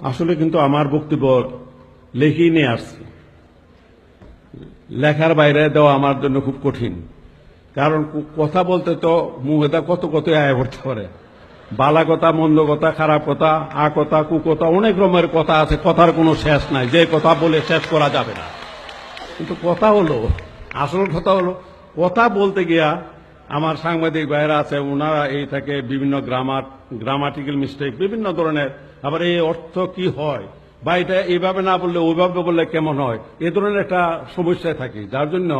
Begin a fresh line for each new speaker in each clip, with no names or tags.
আসলে কিন্তু আমার বক্তব্য লেখেই নিয়ে আসছি। লেখার বাইরে দেওয়া আমার জন্য খুব কঠিন, কারণ কথা বলতে তো মুখেটা কত কত আয় করতে পারে। বালা কথা, মন্দ কথা, খারাপ কথা, কথা, কুকথা, অনেক রকমের কথা আছে। কথার কোনো শেষ নাই, যে কথা বলে শেষ করা যাবে না। কিন্তু কথা হলো, আসল কথা হলো, কথা বলতে গিয়া আমার সাংবাদিক ভাইয়েরা আছে, ওনারা এই থেকে বিভিন্ন গ্রামাটিক্যাল মিস্টেক, বিভিন্ন ধরনের, আবার এই অর্থ কি হয় বা এটা এইভাবে না বললে ওইভাবে বললে কেমন হয়, এ ধরনের একটা সমস্যায় থাকি। যার জন্য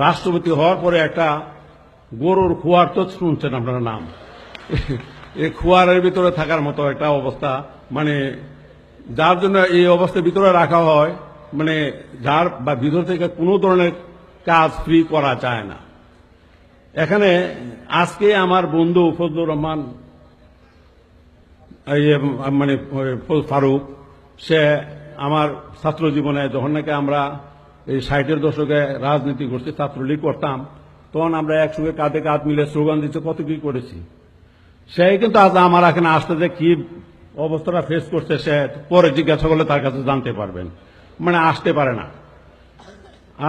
রাষ্ট্রপতি হওয়ার পরে একটা গরুর খোয়ার তো শুনছেন আপনার নাম, এই খোয়ারের ভিতরে থাকার মতো একটা অবস্থা, মানে যার জন্য এই অবস্থার ভিতরে রাখা হয়, মানে যার বা ভিতর থেকে কোনো ধরনের কাজ ফ্রি করা যায় না। এখানে আজকে আমার বন্ধু ফজলুর রহমান মানে ফারুক, সে আমার ছাত্র জীবনে যখন নাকি আমরা এই 60-এর দশকে রাজনীতি করছি, ছাত্রলীগ করতাম, তখন আমরা একসঙ্গে কাঁধে কাঁধ মিলে স্লোগান দিচ্ছে, কত কি করেছি। সে কিন্তু আজ আমার এখানে আসতে যে কি অবস্থাটা ফেস করছে, সে পরে জিজ্ঞাসা করলে তার কাছে জানতে পারবেন, মানে আসতে পারে না।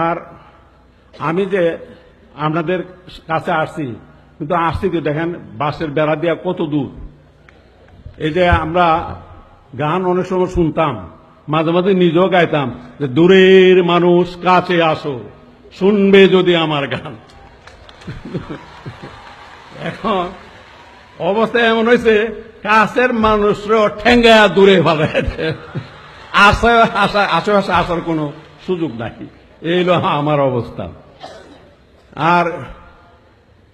আর আমি যে আপনাদের কাছে আসছি, কিন্তু আসছি তো দেখেন বাসের বেড়া দিয়া কত দূর। এই যে আমরা গান অনেক সময় শুনতাম, মাঝে মাঝে নিজেও গাইতাম যে দূরের মানুষ কাছে আসো, শুনবে যদি আমার গান। এখন অবস্থা এমন হয়েছে, কাছের মানুষরা ঠেঙ্গা দূরে ফেলাইছে, আশেপাশে আসার কোনো সুযোগ নাই। এই হলো আমার অবস্থা। আর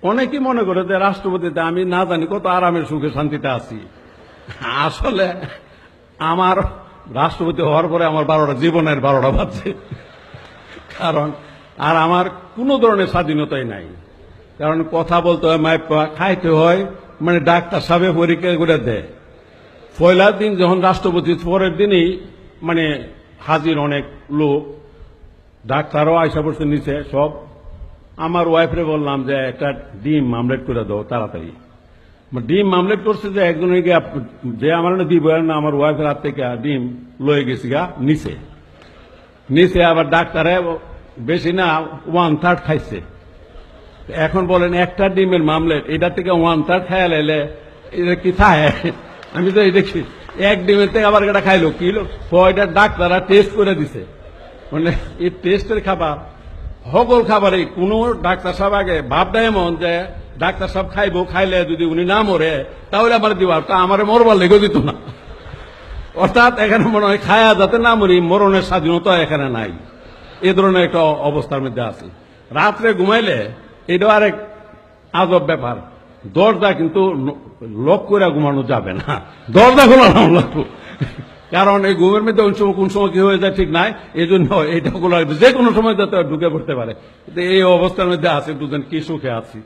অনেকেই মনে করে যে রাষ্ট্রপতিতে আমি না জানি কত আরামের সুখে শান্তিতে আছি। আসলে আমার রাষ্ট্রপতি হওয়ার পরে আমার জীবনের 12টা বাজছে। কারণ আর আমার কোনো ধরনের স্বাধীনতাই নাই। কারণ কথা বলতে হয়, মাইপা খাইতে হয়, মানে ডাক্তার সাহেব পরীক্ষা করে দেয়। পয়লার দিন যখন রাষ্ট্রপতি, পরের দিনই মানে হাজির অনেক লোক, ডাক্তারও আয়সা পড়ছে নিচে সব। আমার ওয়াইফরে বললাম যে একটা ডিম আমলেট করে দাও তাড়াতাড়ি। ডিম আমলেট করছে যে একজনে গিয়ে যে আমার দিব না, আমার ওয়াইফের হাত থেকে ডিম লয়ে গেছি গা নিচে। আবার ডাক্তারে বেশি না 1/3 খাইছে। এখন বলেন একটা ডিমের মামলেট, এটা থেকে 1/3 খাইয়া লাইলে এটা কি খায়? আমি তো দেখি এক ডিমের থেকে আবার এটা খাইলো কি এটা ডাক্তাররা টেস্ট করে দিছে, মানে এই টেস্টের খাবার সকল খাবারে কোনো ডাক্তার সাহেব আগে ভাবটা এমন যে ডাক্তার সাহেব খাইবো, খাইলে যদি উনি না মরে তাহলে আমার দিবা, তা আমার মরবার লেগে দিত না। অর্থাৎ এখানে মনে হয় খায়া যাতে না মরি, মরণের স্বাধীনতা এখানে নাই। এ ধরনের একটা অবস্থার মধ্যে আছে। রাত্রে ঘুমাইলে এটা আরেক আজব ব্যাপার, দরজা কিন্তু লক করে ঘুমানো যাবে না, দরজা খোলানো লাগবে। কারণ এই ঘুমের মধ্যে কোন সময় কি হয়ে যায় ঠিক নাই, এই জন্য এইটা খোলা যে কোনো সময় যাতে ঢুকে পড়তে পারে। এই অবস্থার মধ্যে আছে, দুজন কি সুখে আছি।